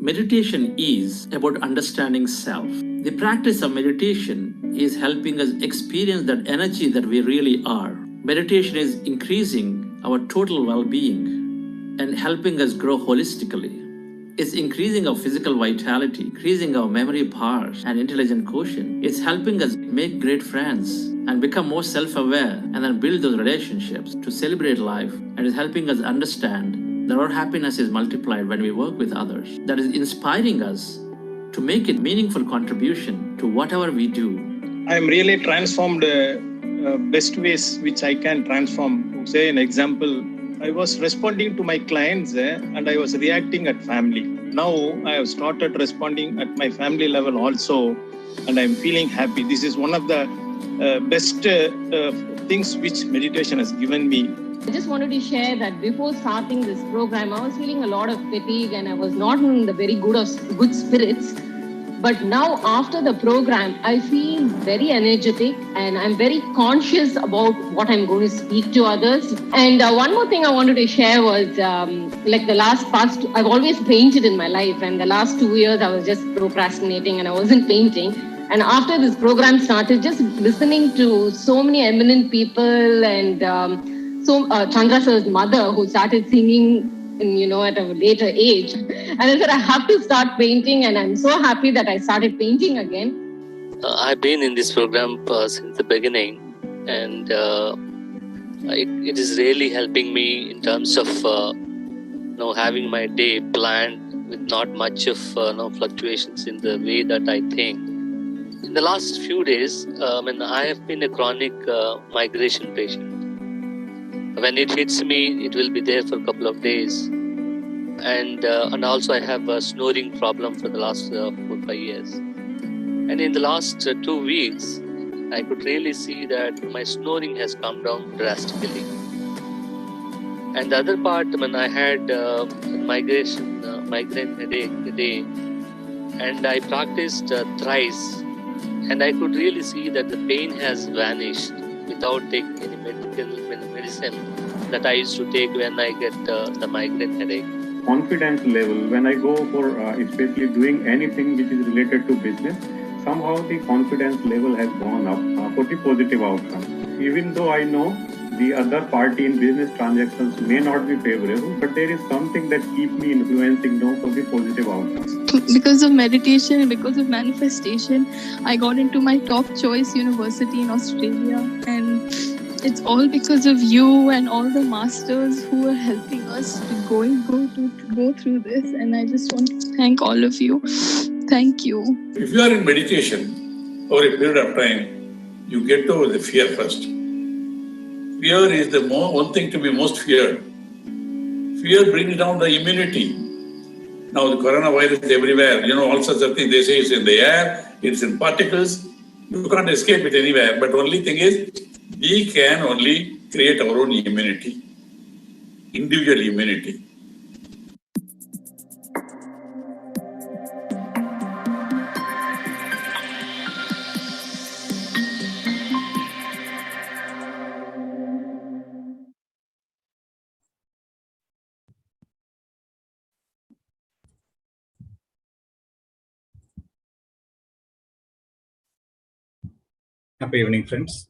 Meditation is about understanding self. The practice of meditation is helping us experience that energy that we really are. Meditation is increasing our total well being and helping us grow holistically. It's increasing our physical vitality, increasing our memory powers and intelligent quotient. It's helping us make great friends and become more self-aware and then build those relationships to celebrate life. And it's helping us understand that our happiness is multiplied when we work with others. That is inspiring us to make a meaningful contribution to whatever we do. I am really transformed best ways which I can transform. To say an example, I was responding to my clients and I was reacting at family. Now I have started responding at my family level also, and I'm feeling happy. This is one of the best things which meditation has given me. I just wanted to share that before starting this program, I was feeling a lot of fatigue and I was not in the very good spirits. But now after the program, I feel very energetic and I'm very conscious about what I'm going to speak to others. And one more thing I wanted to share was I've always painted in my life, and the last 2 years I was just procrastinating and I wasn't painting. And after this program started, just listening to so many eminent people and Chandra sir's mother who started singing at a later age. And I said, I have to start painting, and I'm so happy that I started painting again. I've been in this program since the beginning, and it is really helping me in terms of having my day planned with not much of fluctuations in the way that I think. In the last few days, I have been a chronic migration patient. When it hits me, it will be there for a couple of days. And also I have a snoring problem for the last 4-5 years. And in the last 2 weeks, I could really see that my snoring has come down drastically. And the other part, when I had migraine headache today, and I practiced thrice, and I could really see that the pain has vanished without taking any medicine that I used to take when I get the migraine headache. Confidence level, when I go for especially doing anything which is related to business, somehow the confidence level has gone up for the positive outcome. Even though I know the other party in business transactions may not be favorable, but there is something that keeps me influencing for the positive outcomes. Because of meditation and because of manifestation, I got into my top choice university in Australia, and it's all because of you and all the masters who are helping us to go through this. And I just want to thank all of you. Thank you. If you are in meditation over a period of time, you get over the fear first. Fear is the one thing to be most feared. Fear brings down the immunity. Now the coronavirus is everywhere. All sorts of things. They say it's in the air, it's in particles. You can't escape it anywhere. But only thing is, we can only create our own immunity, individual immunity. Happy evening, friends.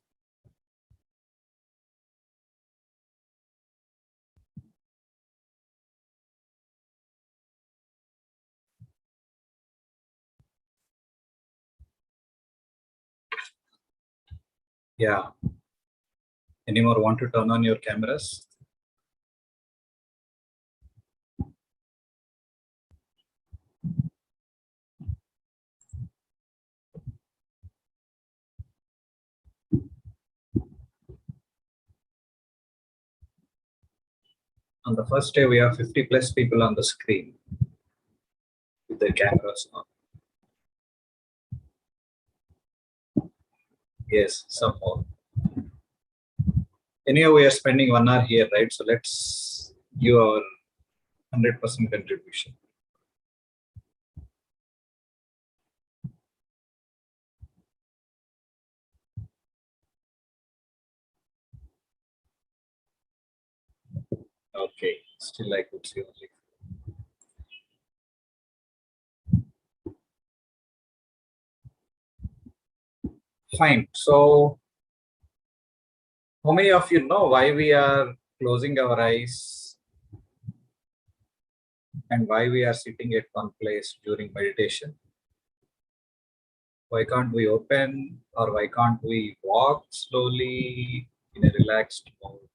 Yeah. Any more want to turn on your cameras? On the first day, we have 50 plus people on the screen with their cameras on. Yes, some more. Anyhow, we are spending 1 hour here, right? So let's give our 100% contribution. Okay, still I could see only. Fine. So, how many of you know why we are closing our eyes and why we are sitting at one place during meditation? Why can't we open, or why can't we walk slowly in a relaxed mode?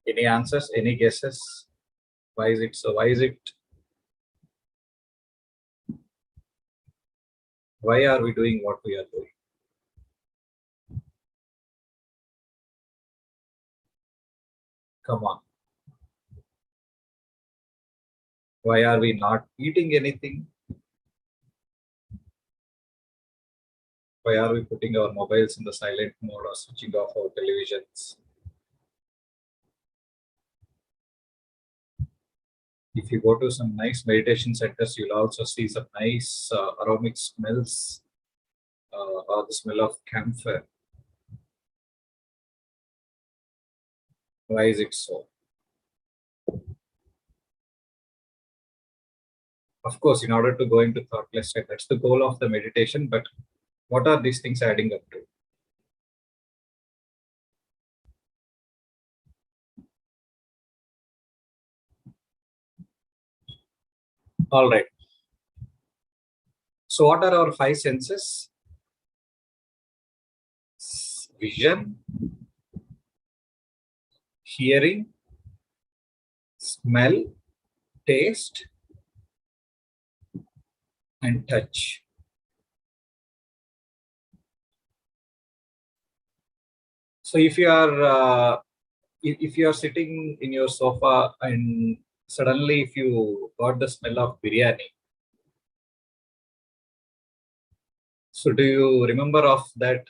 Any answers? Any guesses? Why is it so? Why is it? Why are we doing what we are doing? Come on. Why are we not eating anything? Why are we putting our mobiles in the silent mode or switching off our televisions? If you go to some nice meditation centers, you'll also see some nice aromatic smells or the smell of camphor. Why is it so? Of course, in order to go into thoughtless state, that's the goal of the meditation. But what are these things adding up to? All right. So, what are our five senses? Vision, hearing, smell, taste, and touch. So, if you are sitting in your sofa and suddenly if you got the smell of biryani, so do you remember of that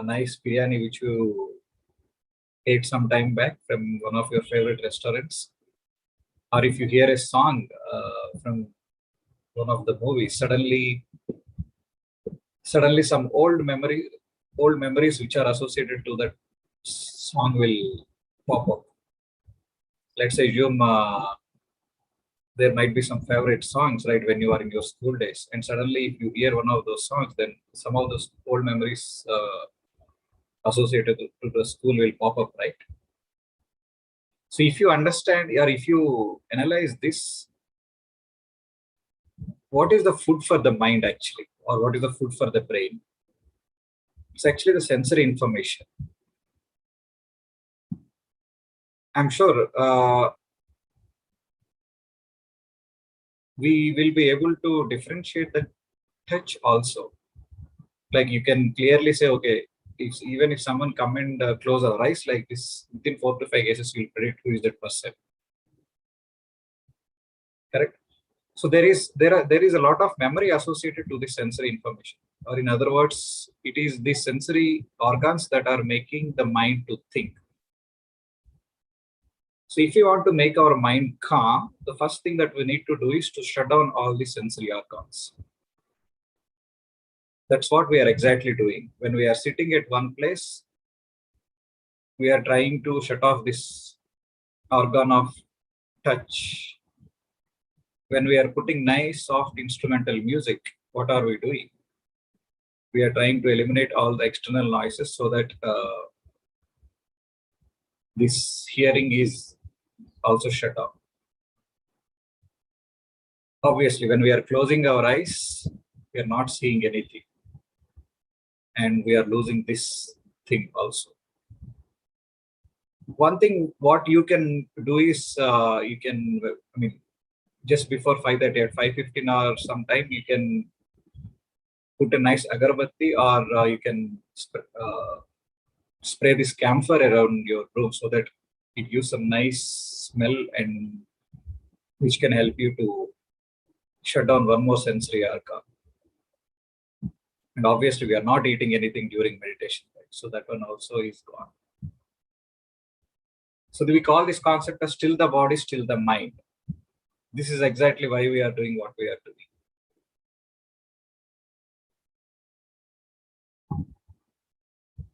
nice biryani which you ate some time back from one of your favorite restaurants? Or if you hear a song from one of the movies, suddenly some old memories which are associated to that song will pop up. Let's assume there might be some favorite songs, right, when you are in your school days, and suddenly if you hear one of those songs, then some of those old memories associated to the school will pop up, right? So if you understand or if you analyze this, what is the food for the mind actually, or what is the food for the brain? It's actually the sensory information. I'm sure we will be able to differentiate the touch also. Like you can clearly say, okay, even if someone come and close our eyes like this, within 4 to 5 cases, we'll predict who is that person. Correct. So there is a lot of memory associated to this sensory information, or in other words, it is these sensory organs that are making the mind to think. So if you want to make our mind calm, the first thing that we need to do is to shut down all the sensory organs. That's what we are exactly doing. When we are sitting at one place, we are trying to shut off this organ of touch. When we are putting nice, soft instrumental music, what are we doing? We are trying to eliminate all the external noises so that this hearing is also shut off. Obviously, when we are closing our eyes, we are not seeing anything. And we are losing this thing also. One thing what you can do is just before 5:30 at 5:15 or sometime you can put a nice agarbatti, or you can spray this camphor around your room so that it gives some nice smell and which can help you to shut down one more sensory organ. And obviously we are not eating anything during meditation, right? So that one also is gone. So we call this concept as still the body, still the mind. This is exactly why we are doing what we are doing.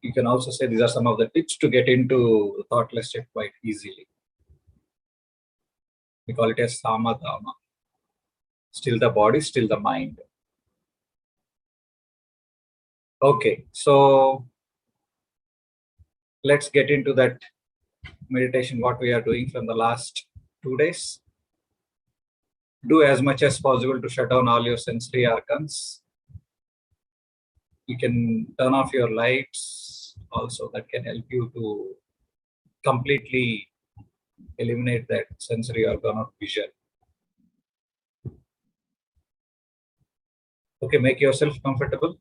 You can also say these are some of the tips to get into the thoughtless state quite easily. We call it as samadhama. Still the body, still the mind. Okay, so let's get into that meditation, what we are doing from the last 2 days. Do as much as possible to shut down all your sensory organs. You can turn off your lights also, that can help you to completely eliminate that sensory organ of vision. Okay, make yourself comfortable.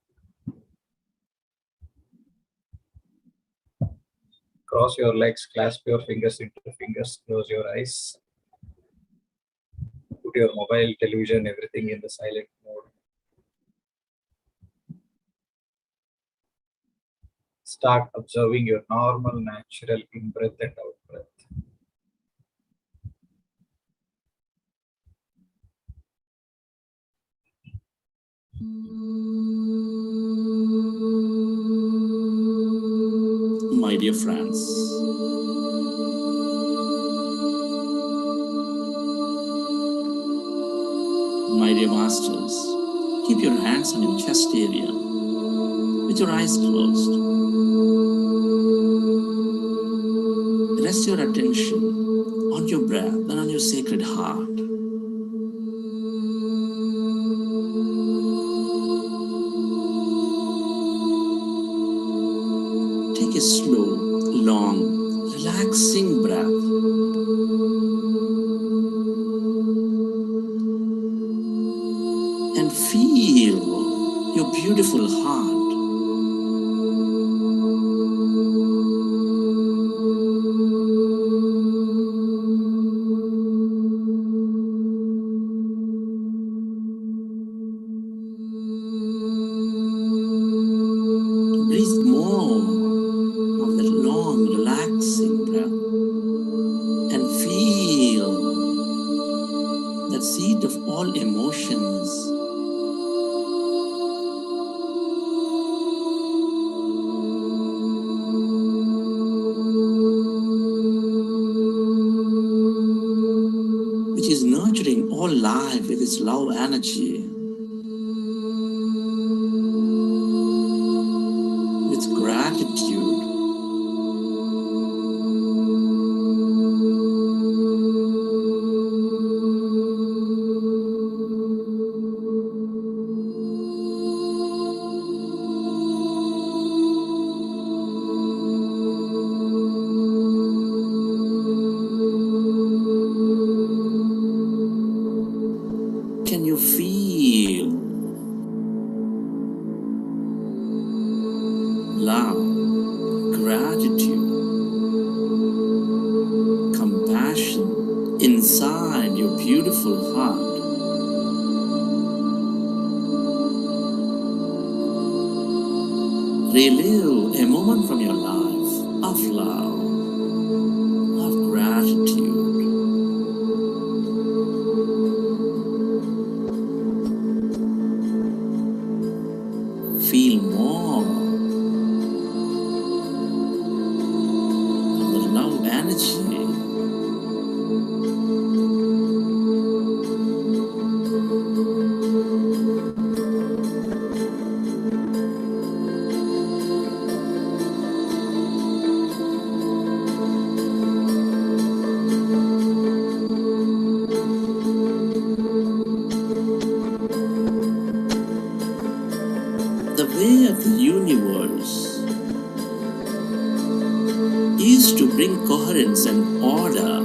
Cross your legs, clasp your fingers into the fingers, close your eyes. Put your mobile, television, everything in the silent mode. Start observing your normal, natural in-breath and out-breath. My dear friends, my dear masters, keep your hands on your chest area with your eyes closed. Rest your attention on your breath and on your sacred heart. Take a slow, long, relaxing breath. And feel your beautiful heart. Breathe more of that long, relaxing breath and feel that seat of all emotions. Which is nurturing all life with its love energy. With gratitude. Can you feel love, gratitude, compassion inside your beautiful heart? Relive a moment from your life of love, of gratitude. Feel more of the love energy. The way of the universe is to bring coherence and order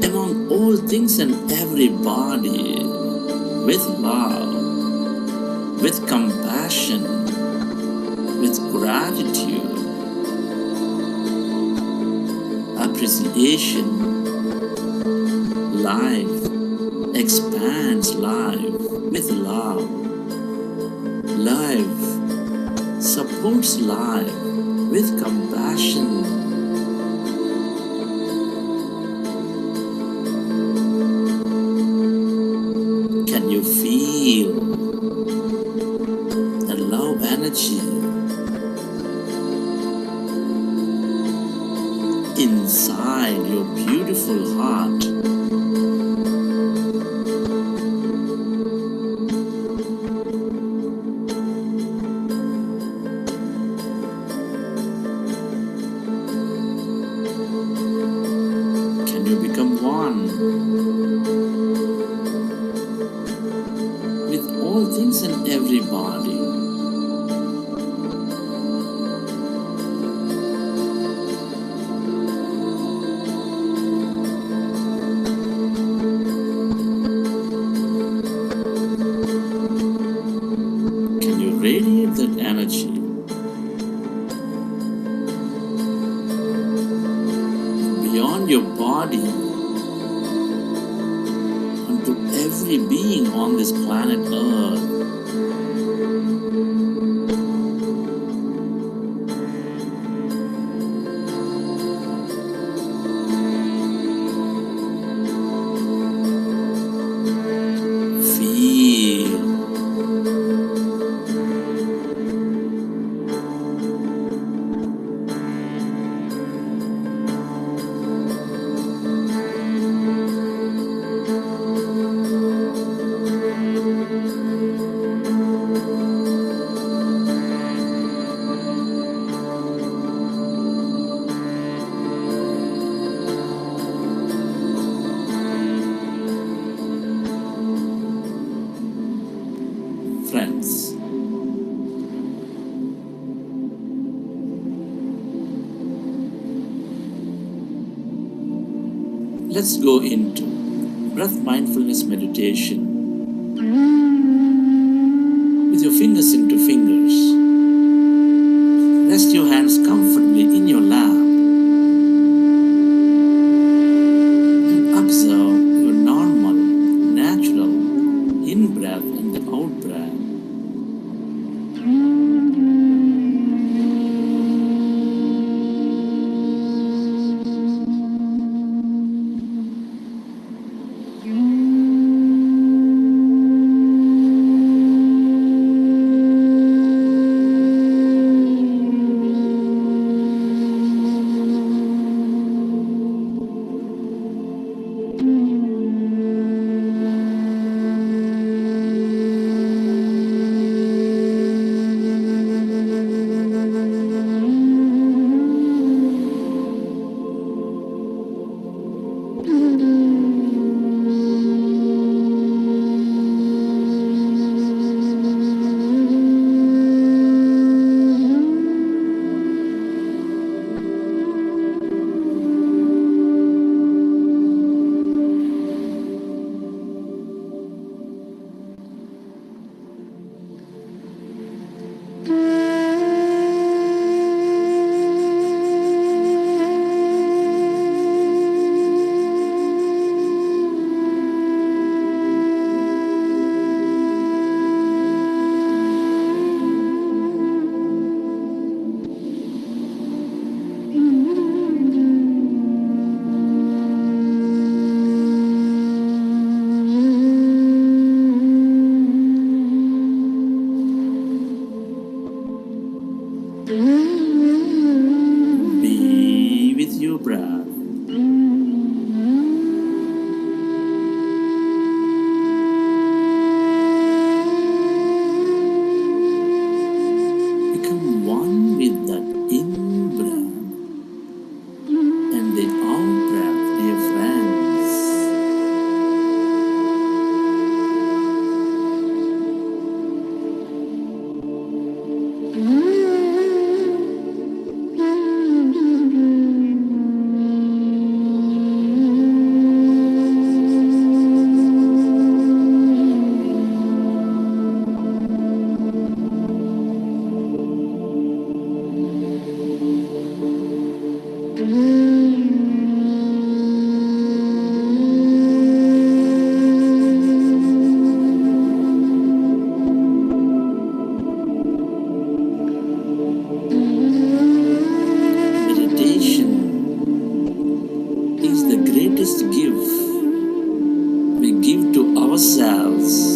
among all things and everybody with love, with compassion, with gratitude, appreciation. Life expands life with love. Life supports life with compassion. Can you feel the love energy inside your beautiful heart? every being on this planet Earth. Feel. Friends, let's go into breath mindfulness meditation with your fingers into fingers. Rest your hands comfortably in your lap and observe your normal, natural in-breath and the out-breath. Be with your breath. Become one with that in-breath and the out-breath, dear friends. Meditation is the greatest gift we give to ourselves.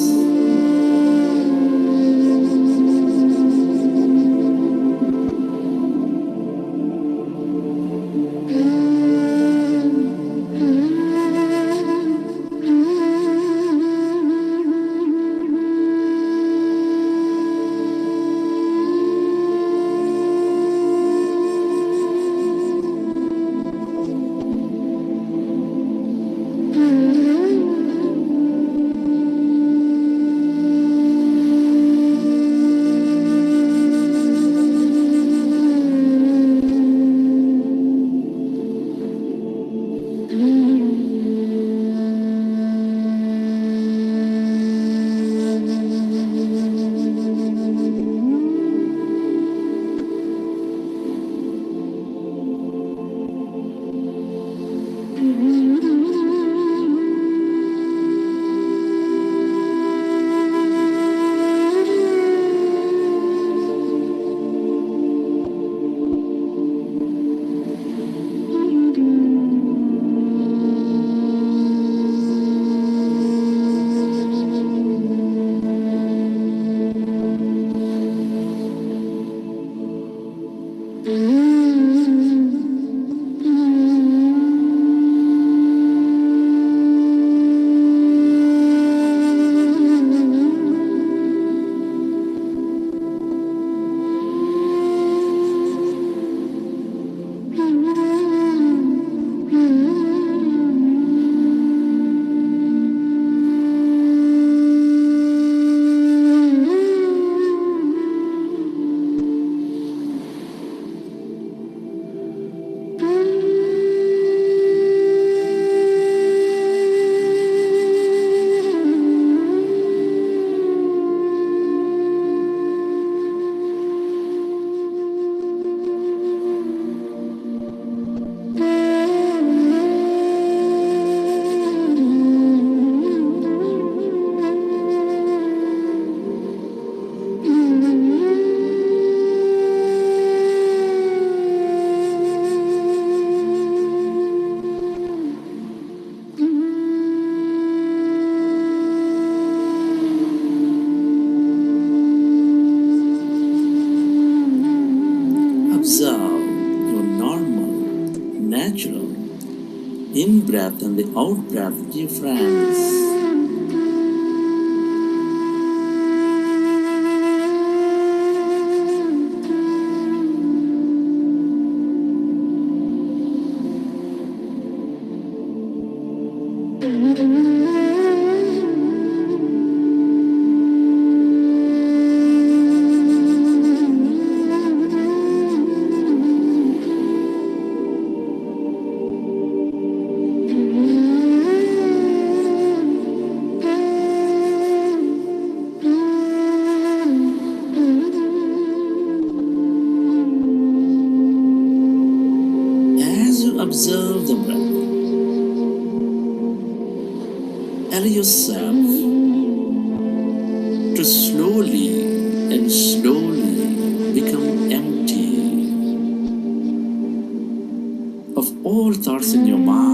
and the out breath, dear friends. As you observe the breath, allow yourself to slowly and slowly become empty of all thoughts in your mind.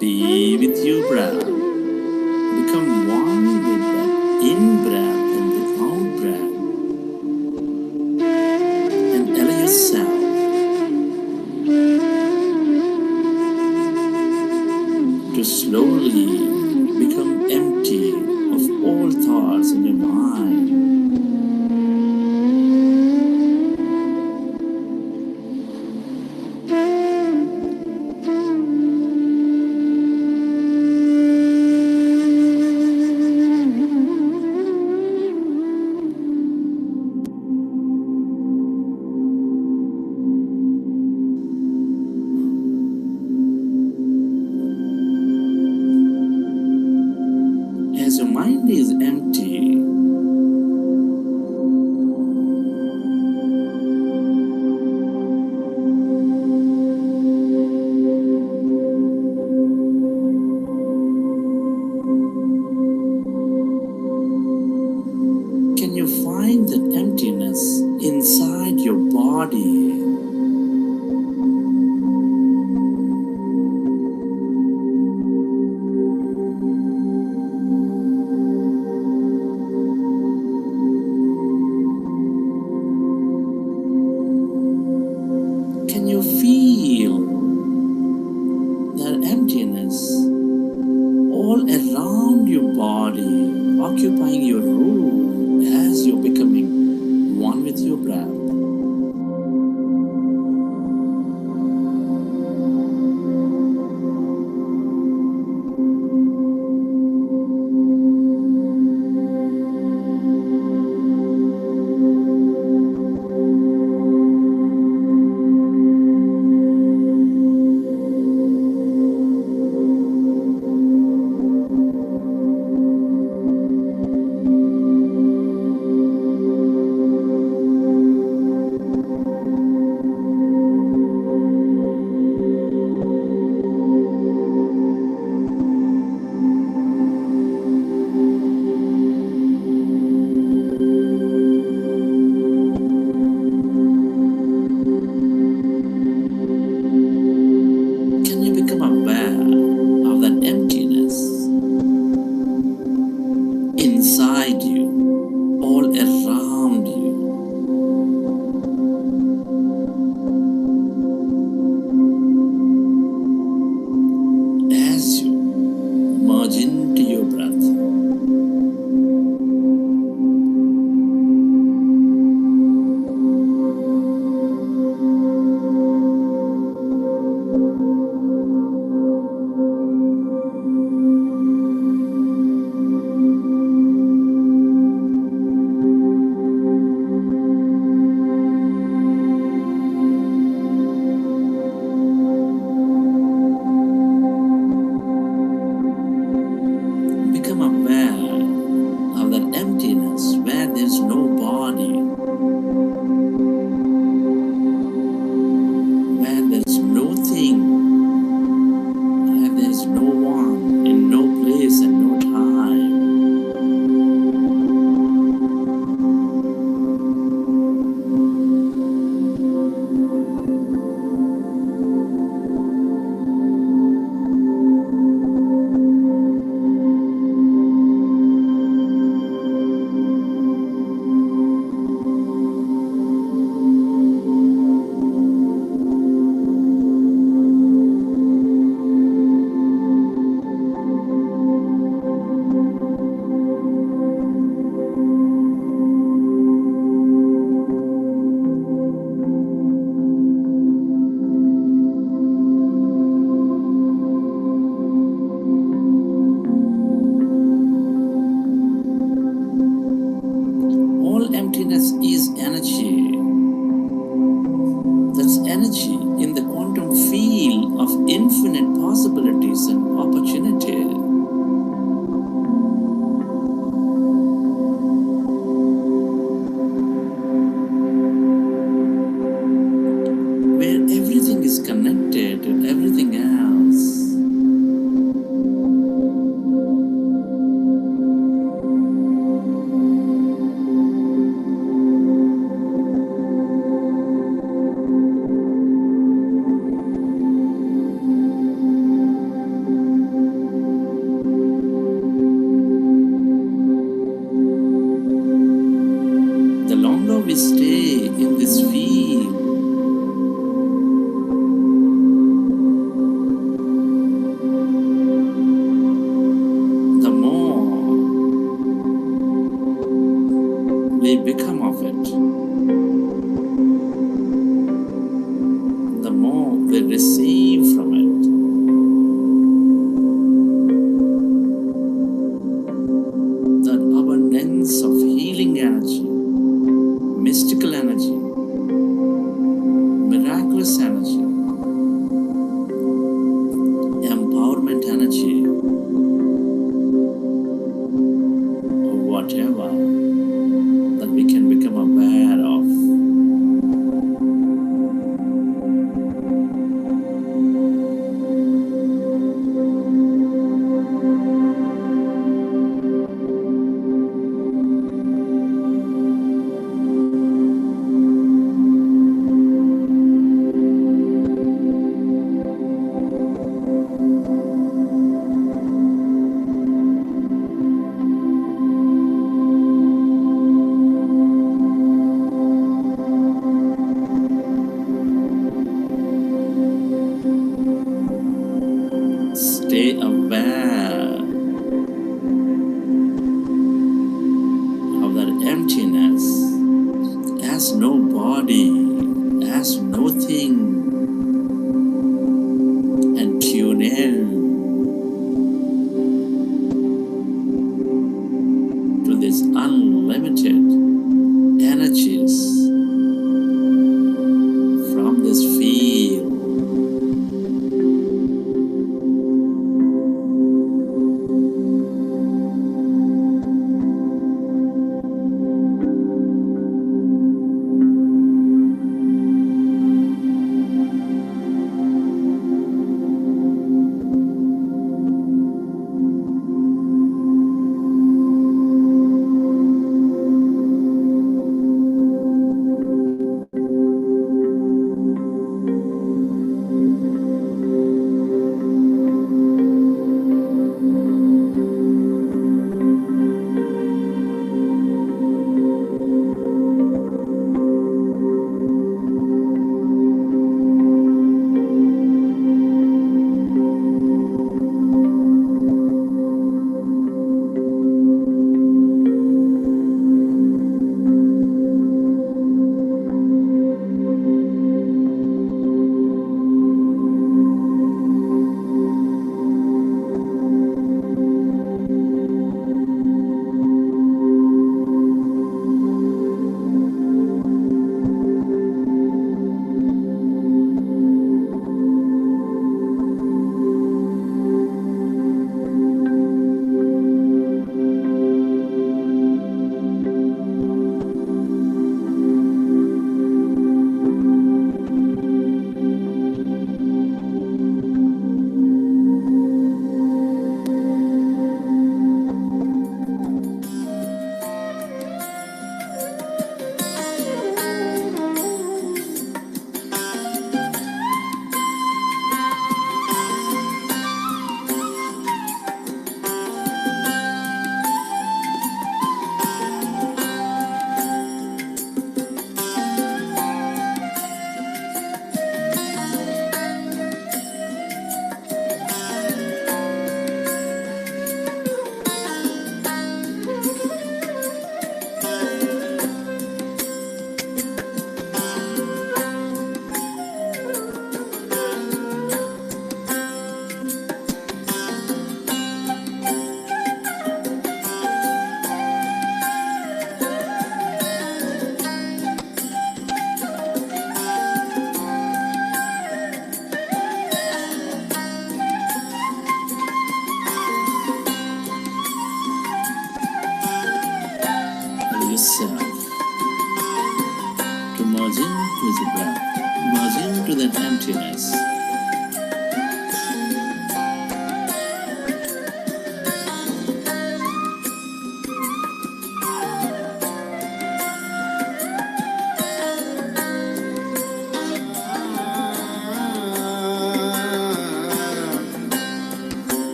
Be with your breath. Become one with that in-breath and the out-breath. And allow yourself to slowly become empty of all thoughts in your mind. As your mind is empty, can you find that emptiness inside your body? Can you feel that emptiness all around your body, occupying your room as you're becoming one with your breath? infinite possibilities and opportunity. Where everything is connected to everything else. The longer we stay in this field, the more we become of it, the more we receive from it. That abundance of healing energy, mystical energy, miraculous energy, empowerment energy, or whatever that we can become aware of.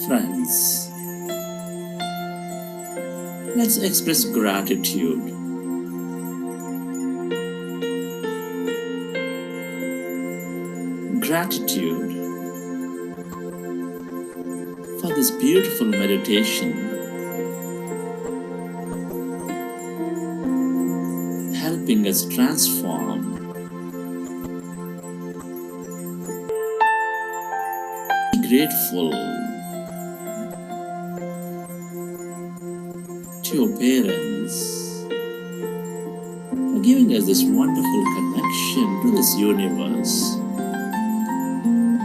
Friends, let's express gratitude. Gratitude for this beautiful meditation, helping us transform. Be grateful to your parents for giving us this wonderful connection to this universe.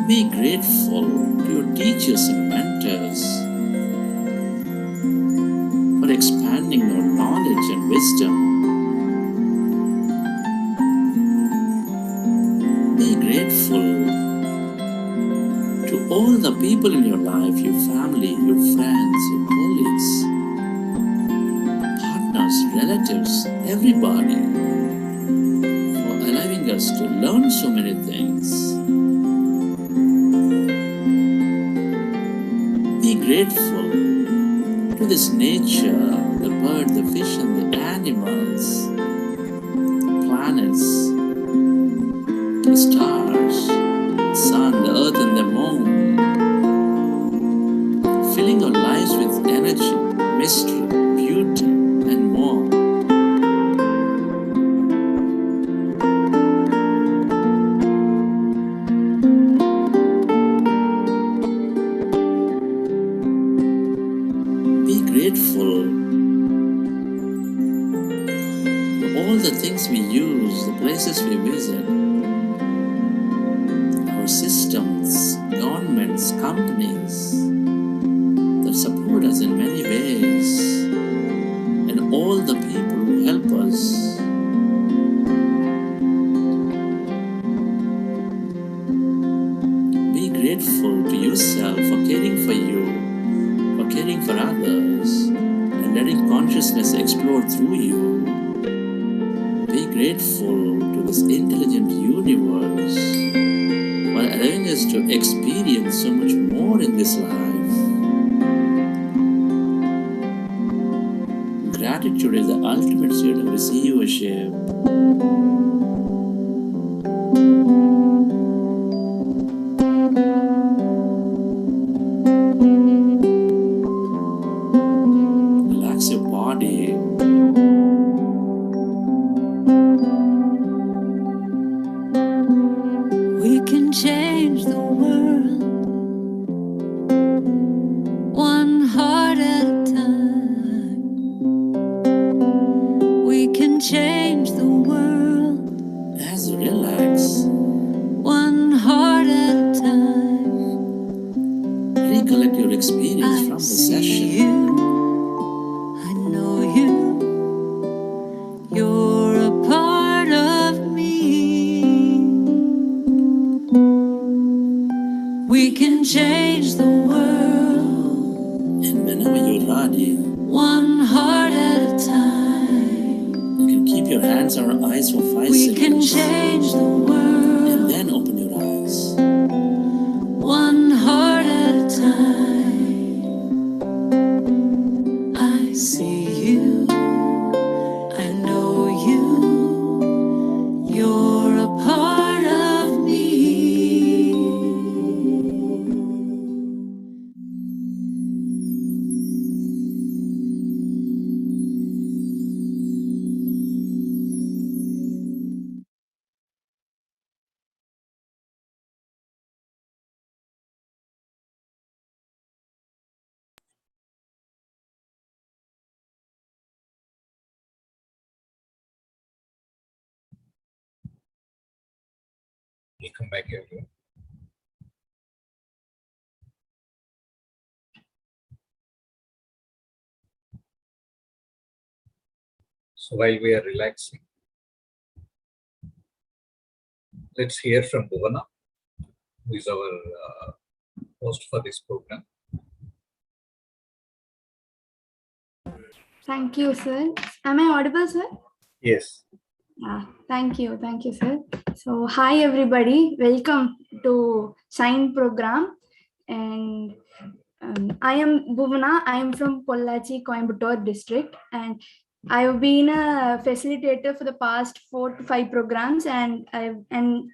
Be grateful to your teachers and mentors for expanding your knowledge and wisdom. Be grateful to all the people in your life, your family, your friends, your colleagues, partners, relatives, everybody, for allowing us to learn so many things. Be grateful to this nature, the bird, the fish, and the animals, the planets, the stars, the sun, the earth, and the moon, filling our lives with energy, mystery, beauty, and more. Be grateful for all the things we use, the places we visit, our systems, governments, companies that support us in many ways, and all the people who help us. Be grateful to yourself for caring for you, for caring for others, and letting consciousness explore through you. Be grateful to this intelligent universe for allowing us to experience so much more in this life. Gratitude is the ultimate state of receivership. Relax your body. We can change the world one heart at a time. We can change the world As you relax, one heart at a time. recollect your experience I from the see session. you, I know you, you're a part of me. We can change the world And whenever you're ready, one heart at a time. you can keep your hands on your eyes for 5 We can seconds. change the And world then open your eyes. one heart at a time. I see you, I know you, you're a part of me. Welcome back, everyone. So while we are relaxing, let's hear from Bhuvana, who is our host for this program. Thank you, sir. Am I audible, sir? Yes. Thank you, sir. So, hi everybody, welcome to Shine program. And I am Bhuvana. I am from Pollachi, Coimbatore district, and I have been a facilitator for the past 4 to 5 programs, and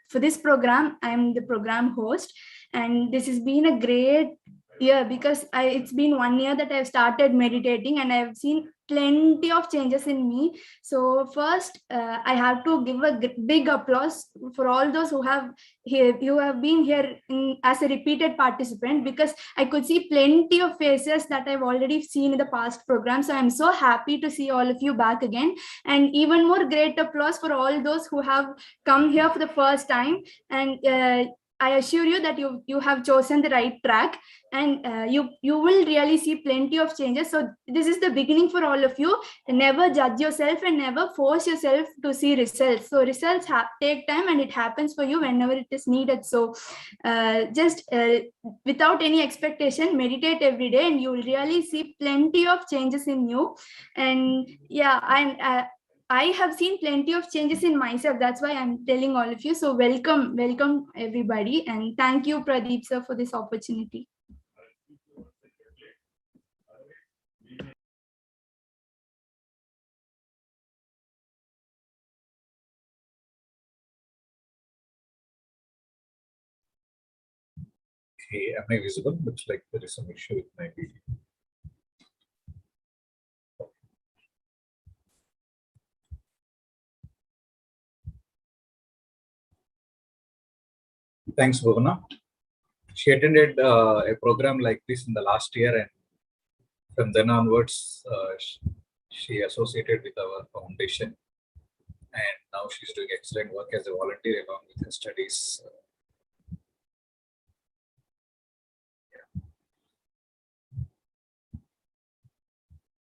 for this program, I am the program host. And this has been a great year because it's been 1 year that I've started meditating, and I've seen plenty of changes in me. So first, I have to give a big applause for all those who have here. You have been here as a repeated participant, because I could see plenty of faces that I've already seen in the past program. So I'm so happy to see all of you back again. And even more great applause for all those who have come here for the first time. And I assure you that you have chosen the right track, and you will really see plenty of changes. So this is the beginning for all of you. Never judge yourself and never force yourself to see results. So results take time, and it happens for you whenever it is needed. So just without any expectation, meditate every day, and you will really see plenty of changes in you. And yeah, I have seen plenty of changes in myself. That's why I'm telling all of you. So welcome everybody, and thank you, Pradeep sir, for this opportunity. Okay, am I visible? Looks like there is some issue with my video. Thanks, Bhuvana. She attended a program like this in the last year, and from then onwards, she associated with our foundation, and now she's doing excellent work as a volunteer along with her studies.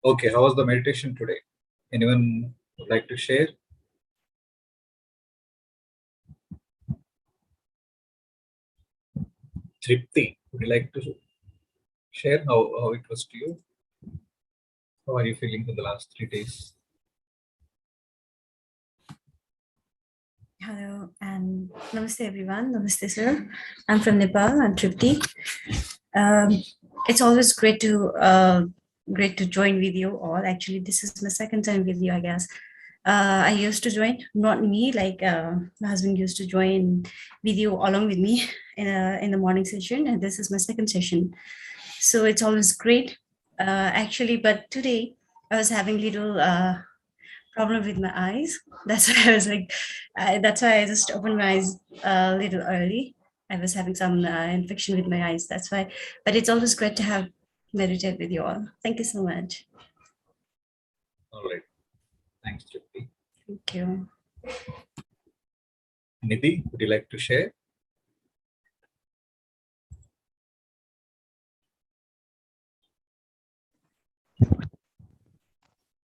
Okay, how was the meditation today? Anyone would like to share? Tripti, would you like to share how it was to you? How are you feeling for the last 3 days? Hello and namaste everyone. Namaste sir. I'm from Nepal. I'm Tripti. It's always great to join with you all. Actually, this is my second time with you, I guess. I used to join, not me, like my husband used to join with you along with me in the morning session, and this is my second session. So it's always great, actually. But today I was having little problem with my eyes. That's why I was like, that's why I just opened my eyes a little early. I was having some infection with my eyes. That's why. But it's always great to have meditate with you all. Thank you so much. All right. Thanks, Tripti. Thank you. Nidhi, would you like to share?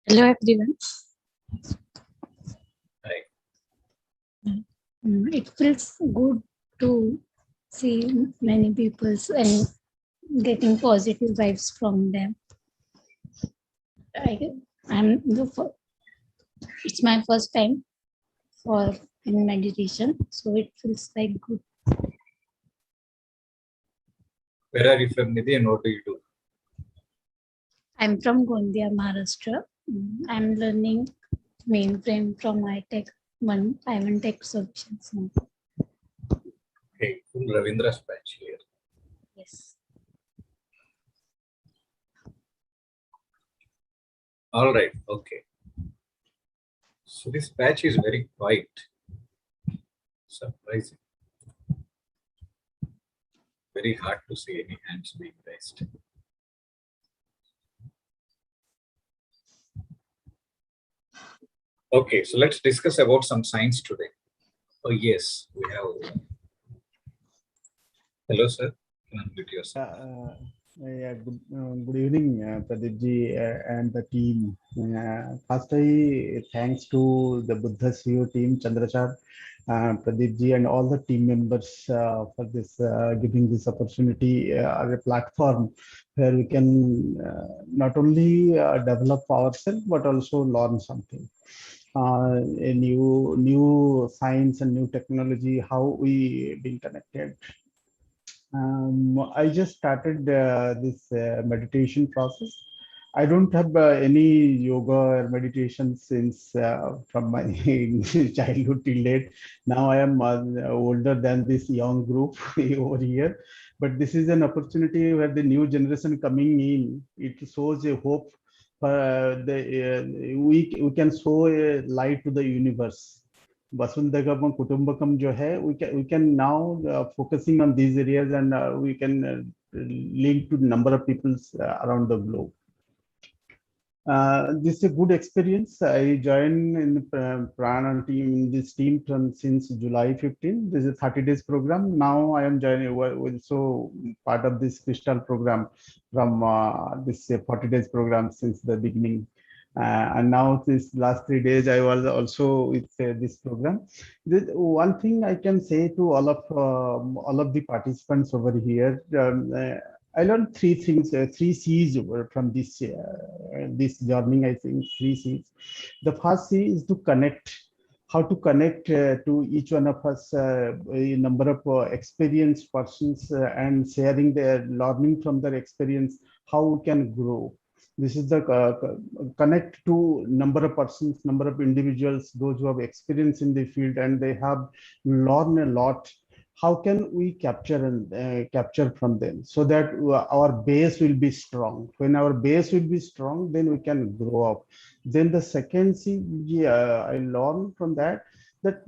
Hello, everyone. Hi. It feels good to see many people and getting positive vibes from them. It's my first time in meditation, so it feels like good. Where are you from, Nidhi, and what do you do? I'm from Gondia, Maharashtra. I'm learning mainframe from iTech I1 Tech Solutions. Okay, full Ravindra's batch here. Yes. All right, okay. So this batch is very quiet. Surprising. Very hard to see any hands being raised. Okay, so let's discuss about some science today. Oh yes, we have. Hello, sir. Can I unmute yourself? Good evening, Pradeep and the team. Firstly, thanks to the Buddha CEO team, Chandrachar, Pradeep ji, and all the team members for this giving this opportunity as a platform where we can not only develop ourselves but also learn something. A new science and new technology, how we being connected. I just started this meditation process. I don't have any yoga or meditation since from my childhood till date. Now I am older than this young group over here, but this is an opportunity where the new generation coming in. It shows a hope. We can show a light to the universe. Vasundhagam Kutumbakam jo hai, we can now focusing on these areas, and we can link to number of people around the globe. This is a good experience. I joined in the Prana team, in this team since July 15. This is a 30 days program. Now I am joining also part of this Crystal program from this 40 days program since the beginning. And now this last 3 days I was also with this program. One thing I can say to all of the participants over here, I learned three things, three C's from this journey. I think three C's. The first C is to connect. How to connect to each one of us, a number of experienced persons, and sharing their learning from their experience, how we can grow. This is the connect to number of persons, number of individuals, those who have experience in the field and they have learned a lot. How can we capture and capture from them so that our base will be strong? When our base will be strong, then we can grow up. Then the second C, I learned from that that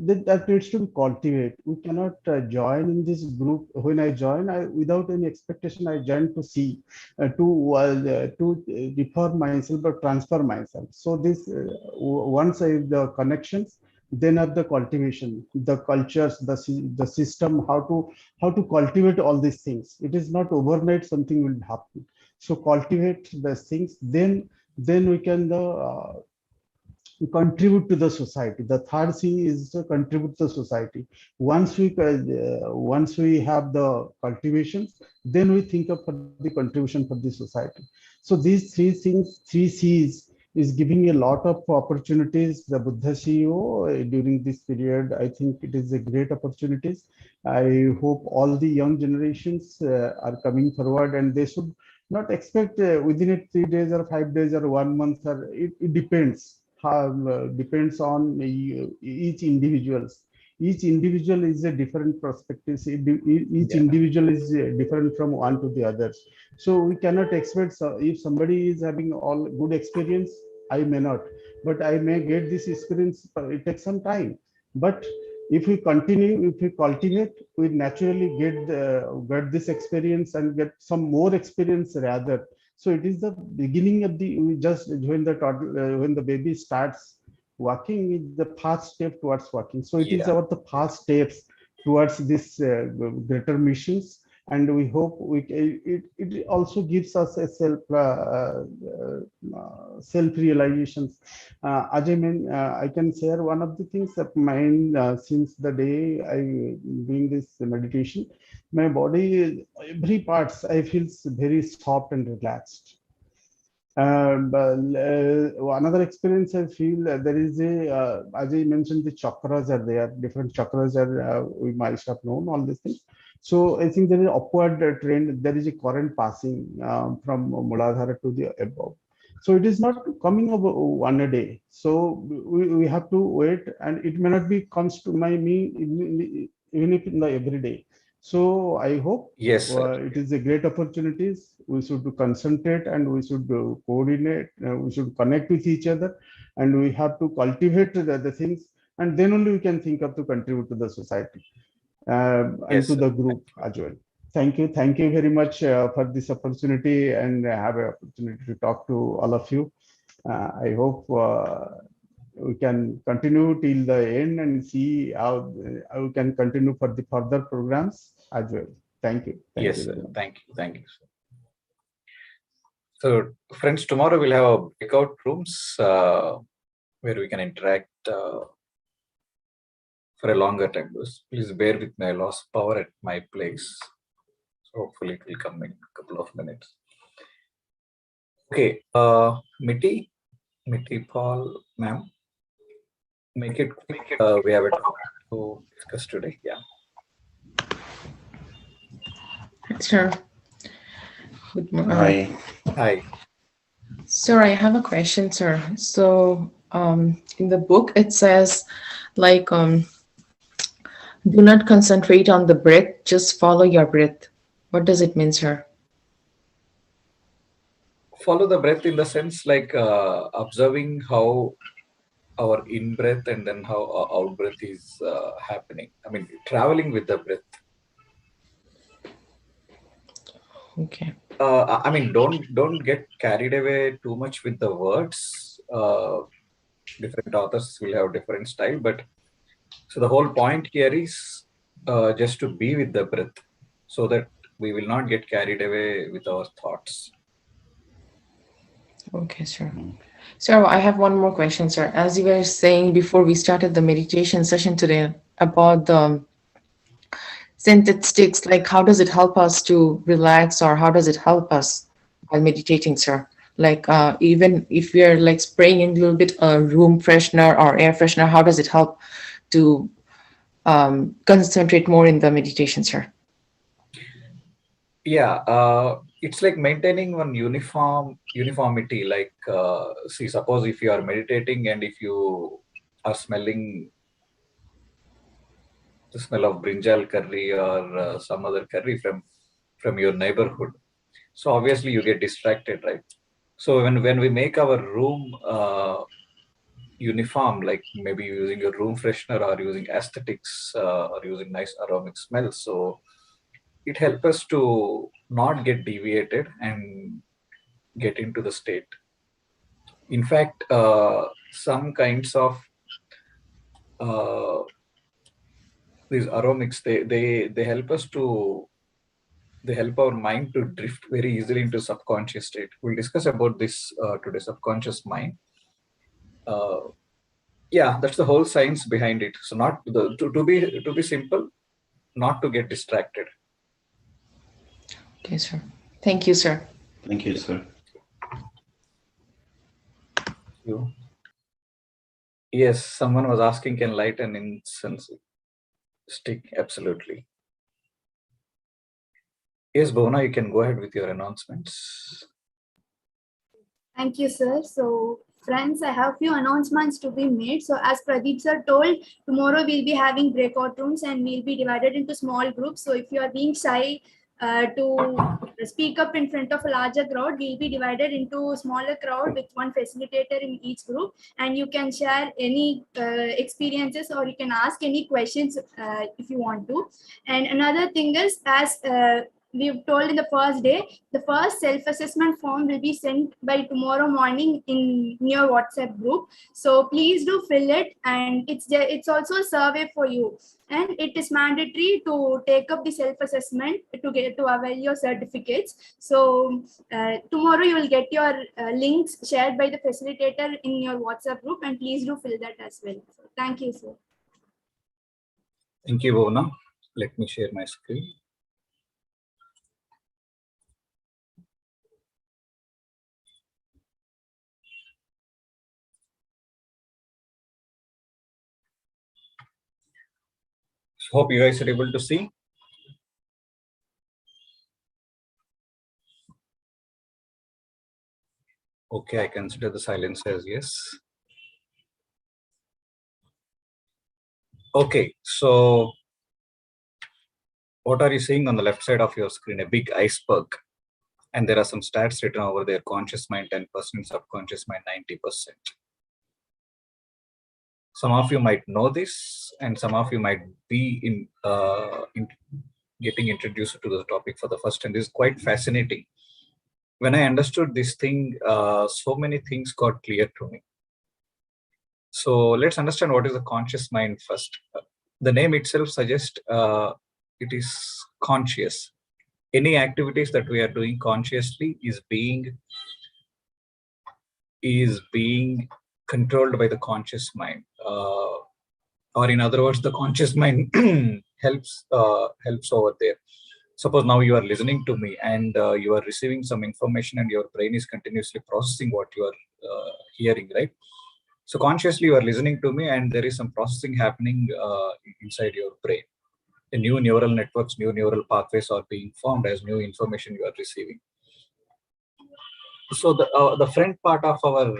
needs to be cultivated. We cannot join in this group. When I join, without any expectation, I joined to see, to reform myself or transfer myself. So this once I have the connections, then have the cultivation, the cultures, the system, how to cultivate all these things. It is not overnight something will happen. So cultivate the things, then we can contribute to the society. The third C is to contribute to the society. Once we have the cultivations, then we think of the contribution for the society. So these three things, three C's, is giving a lot of opportunities. The Buddha CEO during this period, I think it is a great opportunities. I hope all the young generations are coming forward, and they should not expect within 3 days or 5 days or 1 month, or it depends. Depends on each individuals. Each individual is a different perspective. Each individual is different from one to the others. So we cannot expect, if somebody is having all good experience, I may not, but I may get this experience. It takes some time, but if we continue, if we cultivate, we naturally get this experience and get some more experience rather. So it is the beginning of we just when the baby starts walking, is the first step towards walking. So it is about the first steps towards this greater missions, and we hope it also gives us a self realizations. As I mean, I can share one of the things that mine since the day I doing this meditation, my body, every parts I feel very soft and relaxed. Another experience I feel there is as I mentioned, the chakras are there, different chakras are, we might have known all these things. So I think there is upward trend, there is a current passing from Muladhara to the above. So it is not coming over one a day. So we have to wait, and it may not be comes to me even if in the every day. So I hope it is a great opportunities. We should concentrate and we should coordinate. We should connect with each other, and we have to cultivate the things, and then only we can think of to contribute to the society and to the group as well. Thank you very much for this opportunity, and have an opportunity to talk to all of you. I hope we can continue till the end and see how we can continue for the further programs as well. Thank you. Thank you. So friends, tomorrow we'll have a breakout rooms where we can interact for a longer time. Please bear with me. I lost power at my place. So hopefully it will come in a couple of minutes. Okay, Mitty Paul, ma'am. Make it quick. We have a topic to discuss today. Yeah. Sir. Good morning. Hi. Hi. Sir, I have a question, sir. So, in the book, it says, like, do not concentrate on the breath, just follow your breath. What does it mean, sir? Follow the breath in the sense like observing how our in breath and then how our out breath is happening. I mean, traveling with the breath. Okay. I mean, don't get carried away too much with the words. Different authors will have different style, but so the whole point here is just to be with the breath, so that we will not get carried away with our thoughts. Okay, sir. So I have one more question, sir. As you were saying before we started the meditation session today about the scented sticks, like how does it help us to relax, or how does it help us while meditating, sir? Like even if we are like spraying in a little bit room freshener or air freshener, how does it help to concentrate more in the meditation, sir? Yeah, it's like maintaining one uniformity. Like, see, suppose if you are meditating and if you are smelling the smell of brinjal curry or some other curry from your neighborhood, so obviously you get distracted, right? So when we make our room uniform, like maybe using a room freshener or using aesthetics or using nice aromatic smells, so it helps us to not get deviated and get into the state. In fact, some kinds of these aromatics, they help us to, they help our mind to drift very easily into subconscious state. We'll discuss about this today, subconscious mind. Yeah, that's the whole science behind it. So not to be simple, not to get distracted. Okay, sir. Thank you, sir. Thank you, sir. You. Yes, someone was asking, can light an incense stick? Absolutely. Yes, Bhuvana, you can go ahead with your announcements. Thank you, sir. So, friends, I have few announcements to be made. So, as Pradeep sir told, tomorrow we'll be having breakout rooms and we'll be divided into small groups. So, if you are being shy to speak up in front of a larger crowd, we'll be divided into smaller crowd with one facilitator in each group, and you can share any experiences or you can ask any questions if you want to. And another thing is, as we've told in the first day, the first self-assessment form will be sent by tomorrow morning in your WhatsApp group. So please do fill it, and it's also a survey for you. And it is mandatory to take up the self-assessment to avail your certificates. So tomorrow you will get your links shared by the facilitator in your WhatsApp group, and please do fill that as well. So, thank you, sir. Thank you, Bhuvana. Let me share my screen. Hope you guys are able to see. Okay, I consider the silence as yes. Okay, so what are you seeing on the left side of your screen? A big iceberg. And there are some stats written over there: conscious mind 10%, subconscious mind 90%. Some of you might know this, and some of you might be in getting introduced to the topic for the first time. This is quite fascinating. When I understood this thing, so many things got clear to me. So let's understand what is the conscious mind first. The name itself suggests it is conscious. Any activities that we are doing consciously is being controlled by the conscious mind. Or in other words, the conscious mind helps over there. Suppose now you are listening to me and you are receiving some information and your brain is continuously processing what you are hearing, right? So consciously you are listening to me and there is some processing happening inside your brain. new neural networks, new neural pathways are being formed as new information you are receiving. So the front part of our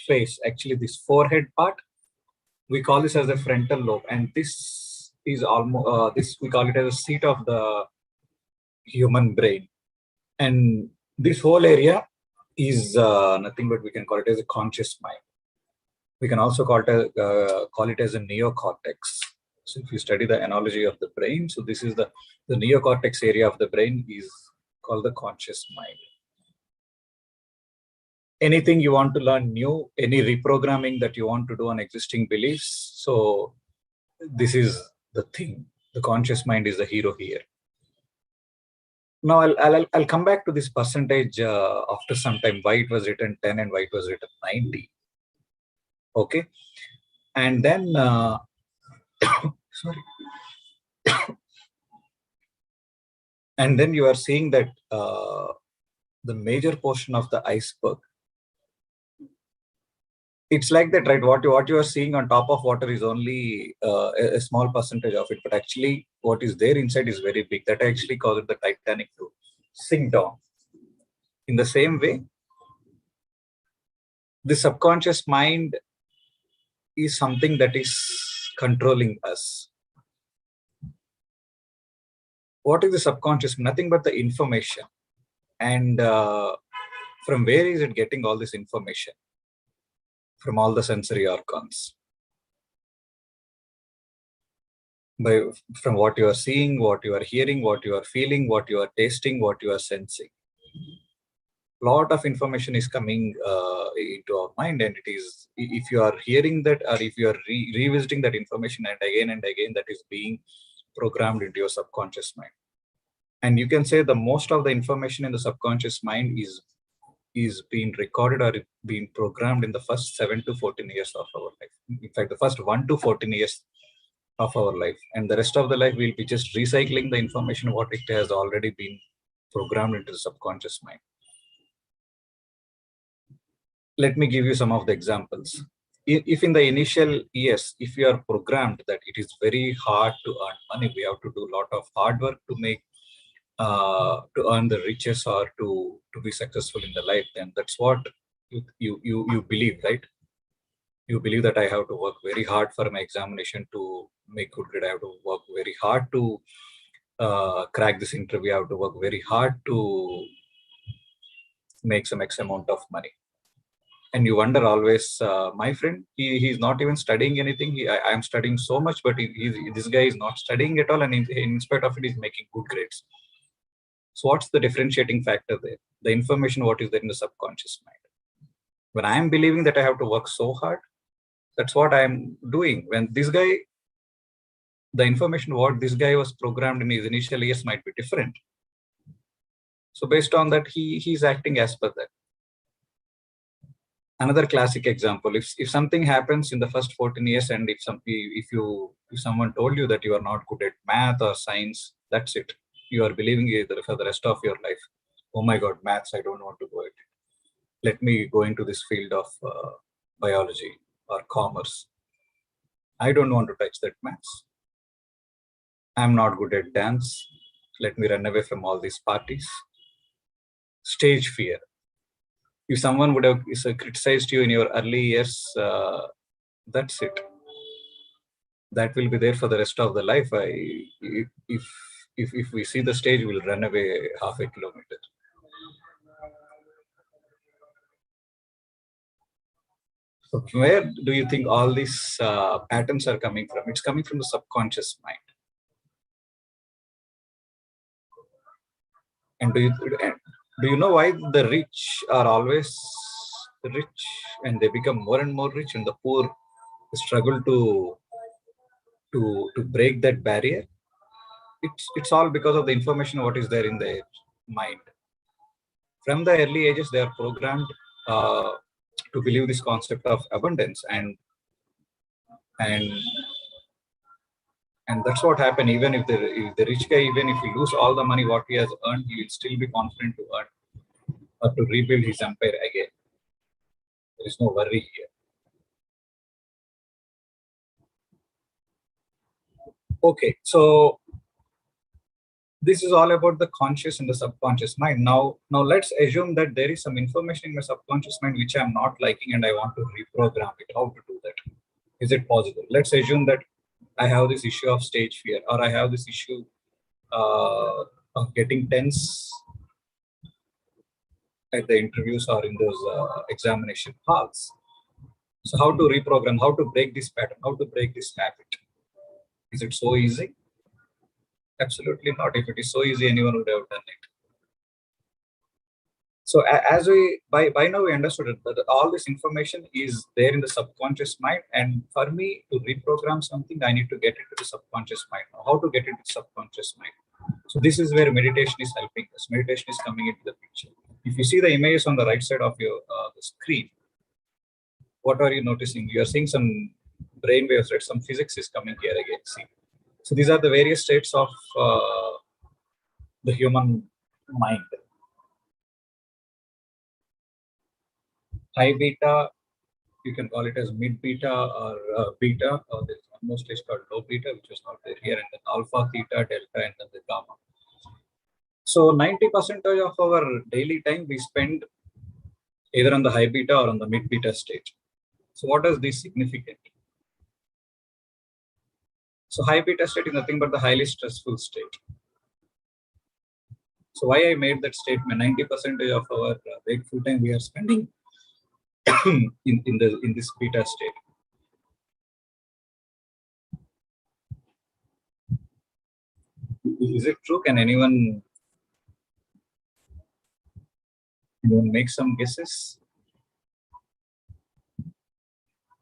face, actually this forehead part, we call this as the frontal lobe, and this is almost this we call it as a seat of the human brain. And this whole area is nothing but we can call it as a conscious mind. We can also call it as a neocortex. So if you study the analogy of the brain, so this is the neocortex area of the brain is called the conscious mind. Anything you want to learn new, any reprogramming that you want to do on existing beliefs, so this is the thing. The conscious mind is the hero here. Now I'll come back to this percentage after some time, why it was written 10 and why it was written 90. Okay, and then sorry, and then you are seeing that the major portion of the iceberg, it's like that, right? What you are seeing on top of water is only a small percentage of it, but actually what is there inside is very big. That I actually call it the Titanic to sink down. In the same way, the subconscious mind is something that is controlling us. What is the subconscious? Nothing but the information. And from where is it getting all this information? From all the sensory organs. From what you are seeing, what you are hearing, what you are feeling, what you are tasting, what you are sensing. Lot of information is coming into our mind, and it is, if you are hearing that or if you are revisiting that information and again, that is being programmed into your subconscious mind. And you can say the most of the information in the subconscious mind is being recorded or being programmed in the first 7 to 14 years of our life. In fact, the first 1 to 14 years of our life, and the rest of the life we'll be just recycling the information what it has already been programmed into the subconscious mind. Let me give you some of the examples. If in the initial years, if you are programmed that it is very hard to earn money, we have to do a lot of hard work to make to earn the riches or to be successful in the life, then that's what you believe, right? You believe that I have to work very hard for my examination to make good grade. I have to work very hard to crack this interview. I have to work very hard to make some X amount of money. And you wonder always, my friend, he's not even studying anything. I am studying so much, but this guy is not studying at all, and in spite of it, he's making good grades. So what's the differentiating factor there? The information what is there in the subconscious mind. When I am believing that I have to work so hard, that's what I am doing. When this guy, the information what this guy was programmed in his initial years might be different. So based on that, he's acting as per that. Another classic example, if something happens in the first 14 years and if someone told you that you are not good at math or science, that's it. You are believing it for the rest of your life. Oh my God, maths, I don't want to go at it. Let me go into this field of biology or commerce. I don't want to touch that maths. I'm not good at dance. Let me run away from all these parties. Stage fear. If someone would have criticized you in your early years, that's it. That will be there for the rest of the life. If we see the stage, we'll run away half a kilometer. So where do you think all these patterns are coming from? It's coming from the subconscious mind. And do you know why the rich are always rich and they become more and more rich, and the poor struggle to break that barrier? It's all because of the information what is there in their mind. From the early ages, they are programmed to believe this concept of abundance, and that's what happened. Even if the rich guy, even if he lose all the money what he has earned, he will still be confident to earn or to rebuild his empire again. There is no worry here. Okay, so this is all about the conscious and the subconscious mind. Now let's assume that there is some information in my subconscious mind which I'm not liking and I want to reprogram it. How to do that? Is it possible? Let's assume that I have this issue of stage fear, or I have this issue of getting tense at the interviews or in those examination halls. So how to reprogram, how to break this pattern, how to break this habit? Is it so easy? Absolutely not. If it is so easy, anyone would have done it. So as we by now we understood it, that all this information is there in the subconscious mind, and for me to reprogram something, I need to get into the subconscious mind. Now, how to get into the subconscious mind? So this is where meditation is helping us. Meditation is coming into the picture. If you see the images on the right side of your the screen, what are you noticing? You are seeing some brain waves, right? Some physics is coming here again. See, so these are the various states of the human mind. High beta, you can call it as mid beta or beta, or there's one more stage called low beta, which is not there here, and then alpha, theta, delta, and then the gamma. So 90% of our daily time we spend either on the high beta or on the mid beta stage. So what is this significant? So high beta state is nothing but the highly stressful state. So why I made that statement, 90% of our wakeful time we are spending in this beta state. Is it true? Can anyone make some guesses?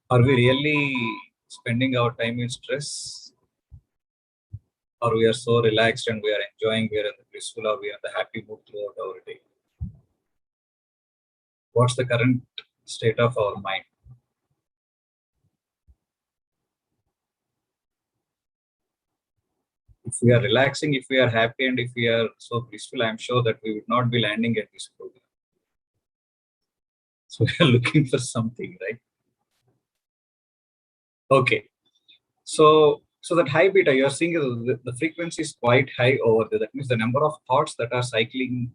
Are we really spending our time in stress? Or we are so relaxed and we are enjoying, we are in the peaceful, or we are in the happy mood throughout our day? What's the current state of our mind? If we are relaxing, if we are happy, and if we are so peaceful, I'm sure that we would not be landing at this program. So we are looking for something, right? Okay. So that high beta, you are seeing the frequency is quite high over there. That means the number of thoughts that are cycling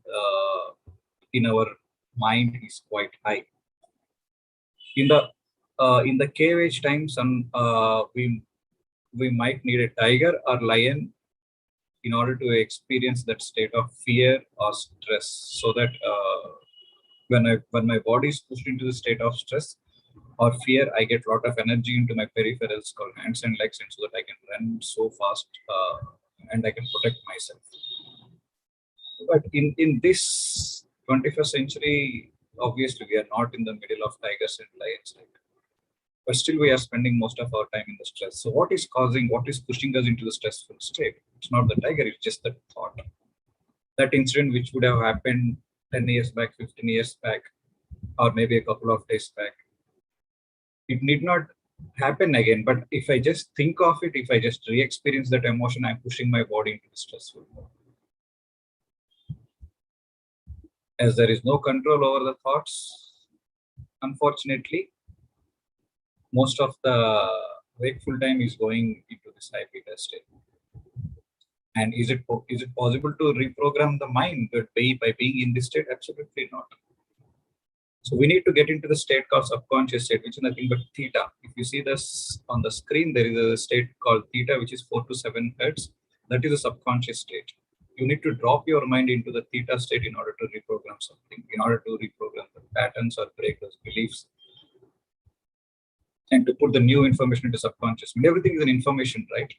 in our mind is quite high. In the cave age times, we might need a tiger or lion in order to experience that state of fear or stress, so that when my body is pushed into the state of stress or fear, I get a lot of energy into my peripherals called hands and legs, and so that I can run so fast and I can protect myself. But in this 21st century, obviously we are not in the middle of tigers and lions, right? But still we are spending most of our time in the stress. So what is pushing us into the stressful state? It's not the tiger, it's just the thought. That incident which would have happened 10 years back, 15 years back, or maybe a couple of days back, it need not happen again. But if I just think of it, if I just re-experience that emotion, I'm pushing my body into the stressful mode. As there is no control over the thoughts, unfortunately, most of the wakeful time is going into this high beta state. And is it possible to reprogram the mind by being in this state? Absolutely not. So we need to get into the state called subconscious state, which is nothing but theta. If you see this on the screen, there is a state called theta, which is 4 to 7 hertz. That is a subconscious state. You need to drop your mind into the theta state in order to reprogram something, in order to reprogram the patterns or break those beliefs, and to put the new information into subconscious. And everything is an information, right?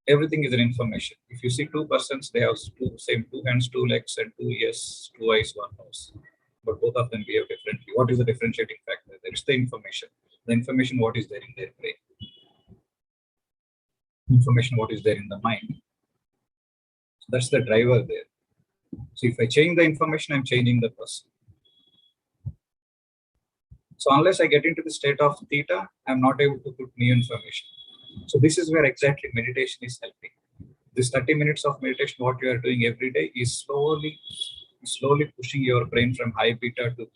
Everything is an information. If you see two persons, they have two hands, two legs, and 2 ears, 2 eyes, 1 nose. But both of them behave differently. What is the differentiating factor? There is the information. The information, what is there in their brain. Information, what is there in the mind. So that's the driver there. So if I change the information, I'm changing the person. So unless I get into the state of theta, I'm not able to put new information. So this is where exactly meditation is helping. This 30 minutes of meditation, what you are doing every day, is slowly pushing your brain from high beta to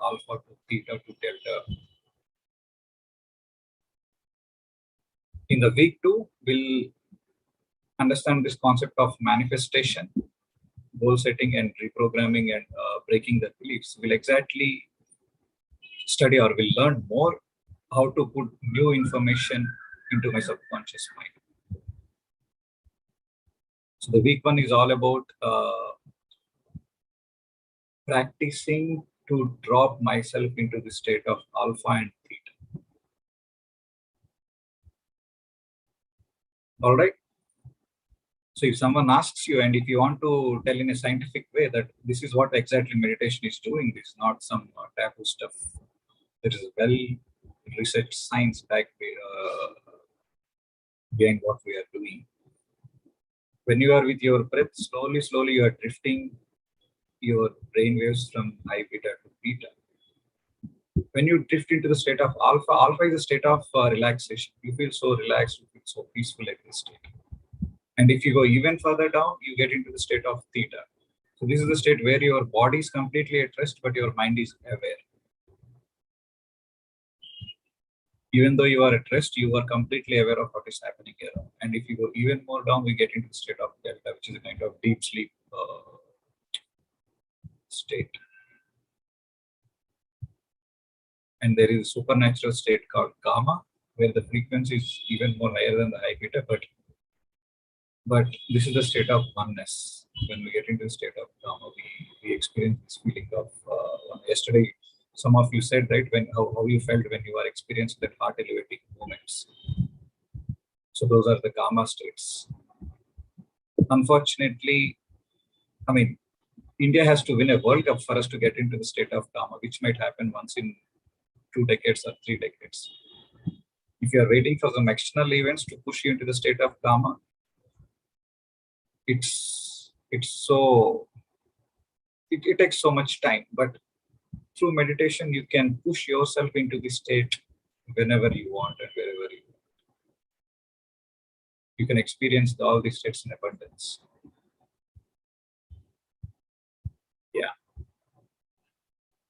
alpha to theta to delta. In the week 2, we'll understand this concept of manifestation, goal setting, and reprogramming, and breaking the beliefs. We'll exactly study, or we'll learn more how to put new information into my subconscious mind. So the week 1 is all about practicing to drop myself into the state of alpha and theta. All right. So if someone asks you, and if you want to tell in a scientific way that this is what exactly meditation is doing, this is not some taboo stuff. There is well researched science back behind what we are doing. When you are with your breath, slowly you are drifting your brain waves from high beta to beta. When you drift into the state of alpha, alpha is a state of relaxation. You feel so relaxed, you feel so peaceful at this state. And if you go even further down, you get into the state of theta. So this is the state where your body is completely at rest, but your mind is aware. Even though you are at rest, you are completely aware of what is happening around. And if you go even more down, we get into the state of delta, which is a kind of deep sleep state. And there is a supernatural state called gamma, where the frequency is even more higher than the high beta, but this is the state of oneness. When we get into the state of gamma, we experience this feeling of yesterday. Some of you said, right, when how you felt when you are experiencing that heart elevating moments. So those are the gamma states. Unfortunately, I mean, India has to win a World Cup for us to get into the state of gamma, which might happen once in 2 decades or 3 decades. If you are waiting for some external events to push you into the state of gamma, it takes so much time. But through meditation, you can push yourself into the state whenever you want and wherever you want. You can experience all these states in abundance. Yeah.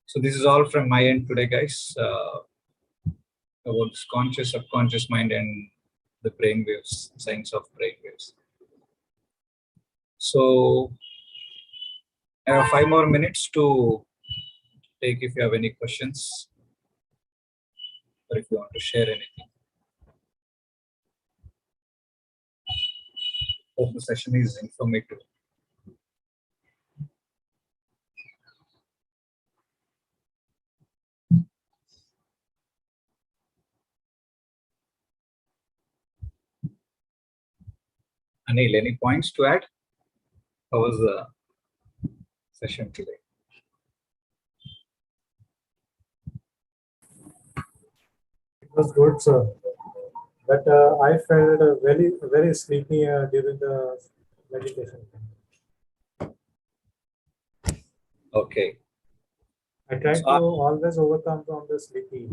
So this is all from my end today, guys. About this conscious, subconscious mind and the brain waves, science of brain waves. So I have 5 more minutes to take if you have any questions or if you want to share anything. Hope the session is informative. Anil, any points to add? How was the session today? It was good, sir. But I felt very sleepy during the meditation. Okay. I try to always overcome from the sleepy.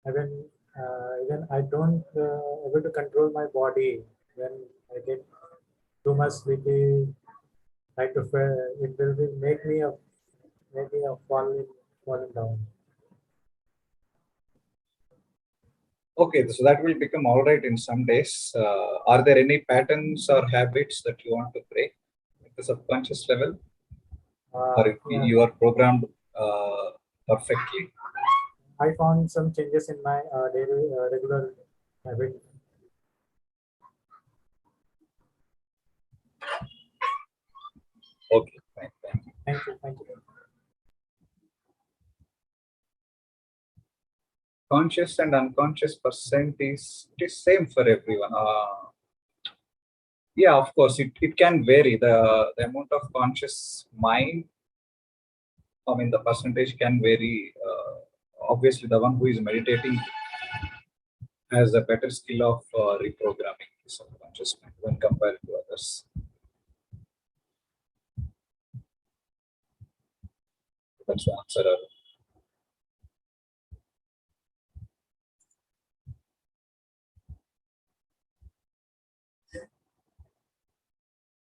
Even I don't able to control my body when I get too much sleepy. It will make me falling down. Okay, so that will become all right in some days. Are there any patterns or habits that you want to break at the subconscious level? Or if you are programmed perfectly? I found some changes in my daily regular habit. Okay, fine. Thank you. Thank you. Thank you. Conscious and unconscious percent is same for everyone. Yeah, of course, it can vary. The amount of conscious mind, I mean, the percentage can vary. Obviously, the one who is meditating has a better skill of reprogramming the subconscious mind when compared to others. That's the answer.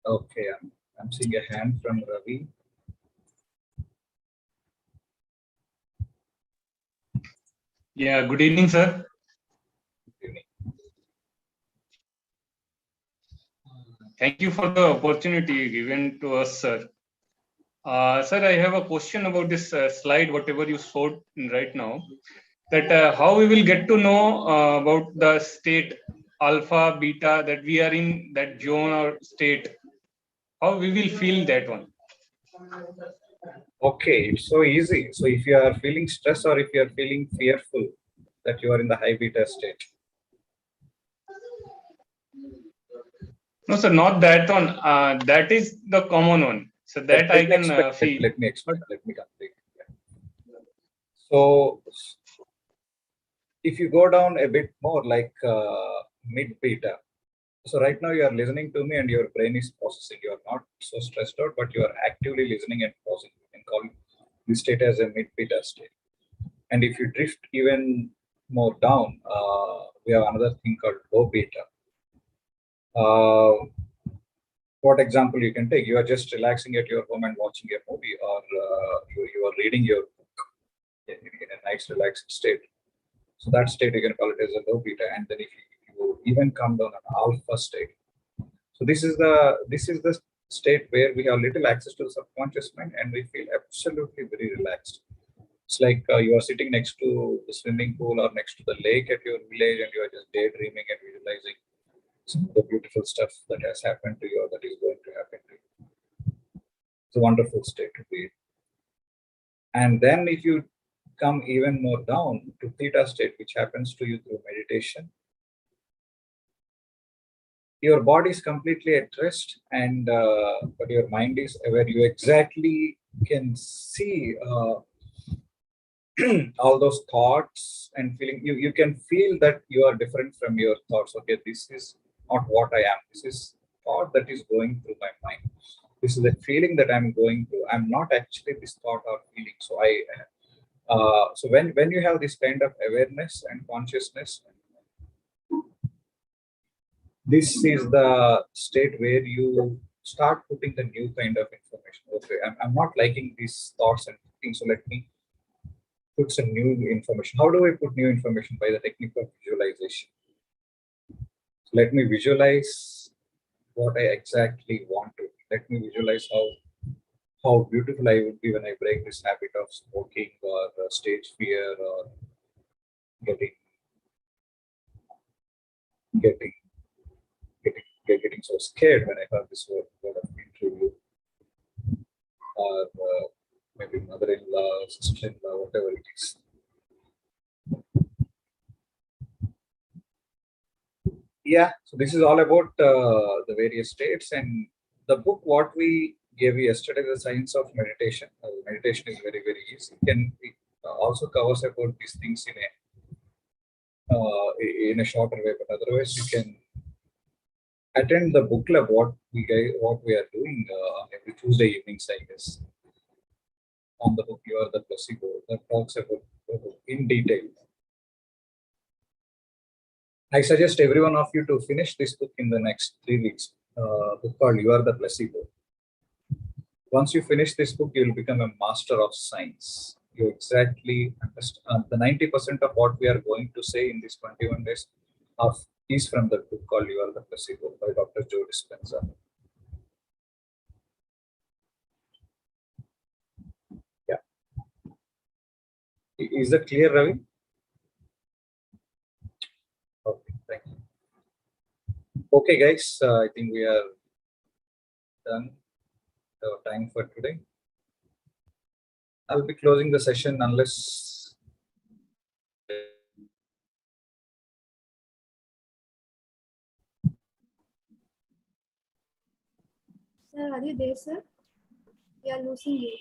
Okay, I'm seeing a hand from Ravi. Yeah, good evening, sir. Good evening. Thank you for the opportunity given to us, sir. Sir, I have a question about this slide, whatever you showed right now, that how we will get to know about the state alpha, beta, that we are in that zone or state. How we will feel that one? Okay, it's so easy. So if you are feeling stress or if you are feeling fearful that you are in the high beta state. No, sir, not that one. That is the common one. So that I can feel. Let me explain. Let me complete. So if you go down a bit more like mid beta. So right now you are listening to me and your brain is processing. You are not so stressed out, but you are actively listening and processing. You can call this state as a mid beta state. And if you drift even more down, we have another thing called low beta. What example you can take? You are just relaxing at your home and watching a movie, or you are reading your book in a nice relaxed state. So that state you can call it as a low beta. And then if you even come down an alpha state. So this is the state where we have little access to the subconscious mind and we feel absolutely very relaxed. It's like you are sitting next to the swimming pool or next to the lake at your village and you are just daydreaming and visualizing some of the beautiful stuff that has happened to you or that is going to happen to you. It's a wonderful state to be in. And then if you come even more down to theta state, which happens to you through meditation, your body is completely at rest and but your mind is aware. You exactly can see all those thoughts and feeling. You can feel that you are different from your thoughts. Okay, this is not what I am. This is thought that is going through my mind. This is a feeling that I'm going through. I'm not actually this thought or feeling. So when you have this kind of awareness and consciousness, this is the state where you start putting the new kind of information. Okay, I'm not liking these thoughts and things, so let me put some new information. How do I put new information? By the technique of visualization. So let me visualize what I exactly want to. Let me visualize how beautiful I would be when I break this habit of smoking or stage fear or getting so scared when I heard this word of interview, or maybe mother-in-law, sister-in-law, whatever it is. Yeah, so this is all about the various states, and the book what we gave you yesterday, The Science of Meditation. Meditation is very, very easy. It also covers about these things in a shorter way, but otherwise you can attend the book club what we are doing on every Tuesday evenings, I guess. On the book, You Are the Placebo, that talks about in detail. I suggest every one of you to finish this book in the next 3 weeks. Book called You Are the Placebo. Once you finish this book, you will become a master of science. You exactly understand the 90% of what we are going to say in these 21 days is from the book called You Are the Placebo by Dr. Joe Dispenza. Yeah. Is that clear, Ravi? Okay, thank you. Okay, guys, I think we are done our time for today. I'll be closing the session unless Sir, are you there, sir? We are losing you.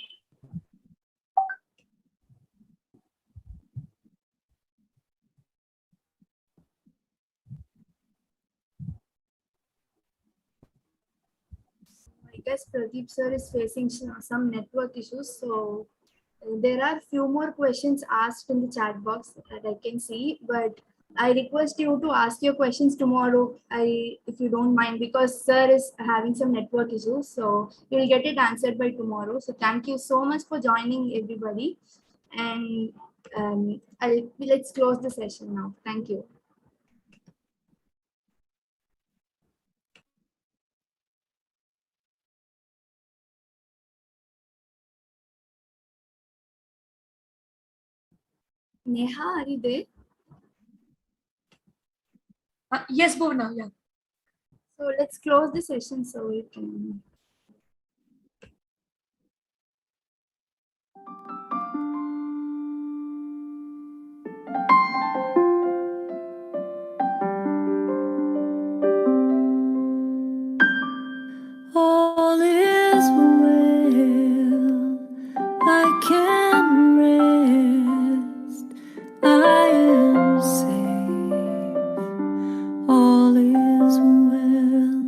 I guess Pradeep sir is facing some network issues. So there are few more questions asked in the chat box that I can see, but I request you to ask your questions tomorrow, if you don't mind, because sir is having some network issues. So you'll get it answered by tomorrow. So thank you so much for joining, everybody. And let's close the session now. Thank you. Neha, are you there? Yes, Bhuvana, yeah. So let's close the session so we can. All is well, I can rest, I am safe. All is well,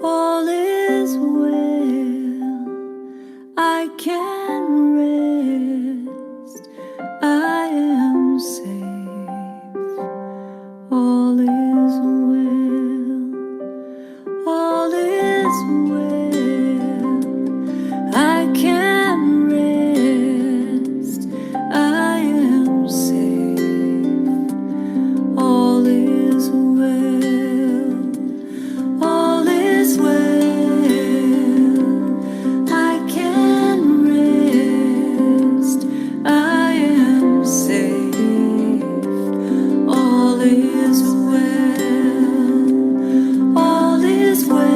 all is well, I can rest, I am safe. All is well, all is well, I can rest, I am safe. All is well, all is well, I can rest, I am safe. All is well, all is well,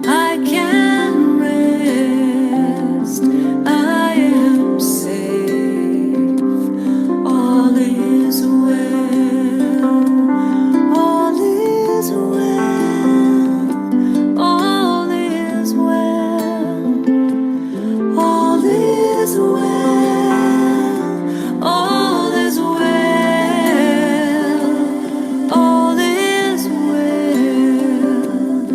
I can rest, I am safe. All is well, all is well, all is well, all is well, all is well, all is well,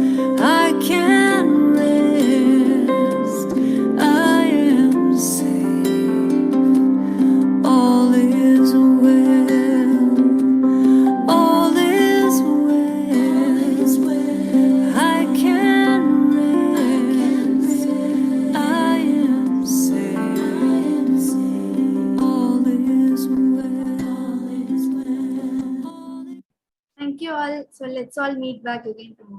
I can rest, I am safe. All is well, all is well, I can rest, I am safe. All is well. Thank you all. So let's all meet back again tomorrow.